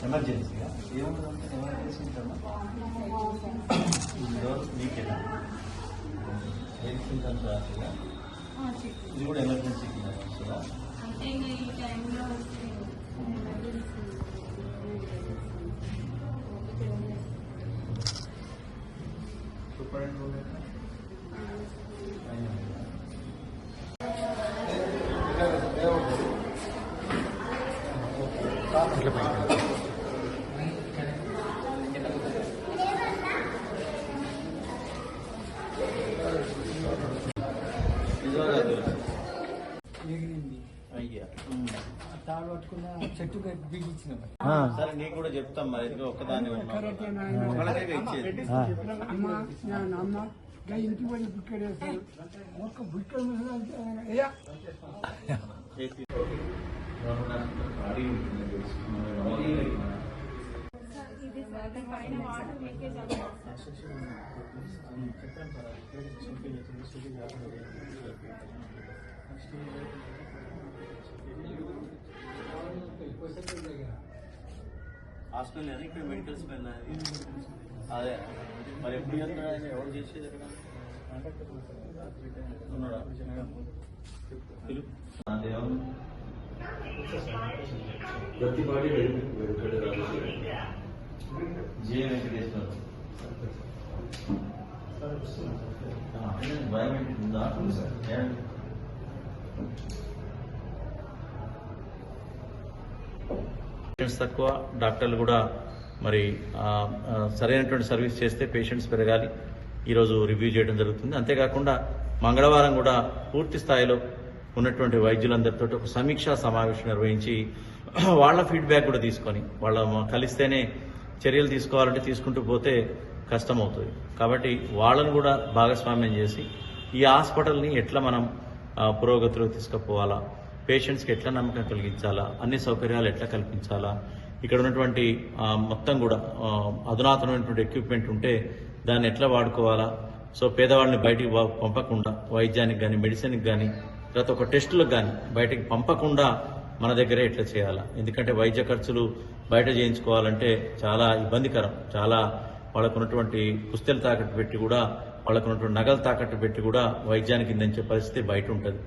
ఎమర్జెన్సీగా మీకేనా సింటమ్స్ రాసిగా ఇది కూడా ఎమర్జెన్సీ కింద వస్తుందా? సూపరింటెండెంట్ చెట్టు బిగించిన సరే నీకు కూడా చెప్తాం మరి ఒక్కదాన్ని అమ్మ ఇంటి పోయి బుక్కడే ఒక్క బుక్క హాస్పిటల్ అని ఇక్కడ మెడికల్ స్మెల్ అదే మరి ఎప్పుడు చేస్తున్నాడు ఆయన ఎవరు చేసేది ఎక్కడ ఉన్నాడా ప్రతిపాటి జే వెంకటేశ్వర భయం ఉందా? తక్కువ, డాక్టర్లు కూడా మరి సరైనటువంటి సర్వీస్ చేస్తే పేషెంట్స్ పెరగాలి. ఈరోజు రివ్యూ చేయడం జరుగుతుంది. అంతేకాకుండా మంగళవారం కూడా పూర్తి స్థాయిలో ఉన్నటువంటి వైద్యులందరితో ఒక సమీక్షా సమావేశం నిర్వహించి వాళ్ళ ఫీడ్బ్యాక్ కూడా తీసుకొని వాళ్ళ కలిస్తేనే చర్యలు తీసుకోవాలంటే తీసుకుంటూ పోతే కష్టమవుతుంది. కాబట్టి వాళ్ళను కూడా భాగస్వామ్యం చేసి ఈ హాస్పిటల్ని ఎట్లా మనం పురోగతిలో తీసుకుపోవాలా, పేషెంట్స్కి ఎట్లా నమ్మకం కలిగించాలా, అన్ని సౌకర్యాలు ఎట్లా కల్పించాలా, ఇక్కడ ఉన్నటువంటి మొత్తం కూడా అధునాతనమైనటువంటి ఎక్విప్మెంట్ ఉంటే దాన్ని ఎట్లా వాడుకోవాలా, సో పేదవాళ్ళని బయటికి పంపకుండా వైద్యానికి కానీ మెడిసిన్కి కానీ తర్వాత ఒక టెస్టులకు కానీ బయటికి పంపకుండా మన దగ్గరే ఎట్లా చేయాలా. ఎందుకంటే వైద్య ఖర్చులు బయట చేయించుకోవాలంటే చాలా ఇబ్బందికరం. చాలా వాళ్ళకున్నటువంటి పుస్తెలు తాకట్టు పెట్టి కూడా వాళ్ళకున్నటువంటి నగలు తాకట్టు పెట్టి కూడా వైద్యానికి అందించే పరిస్థితి బయట ఉంటుంది.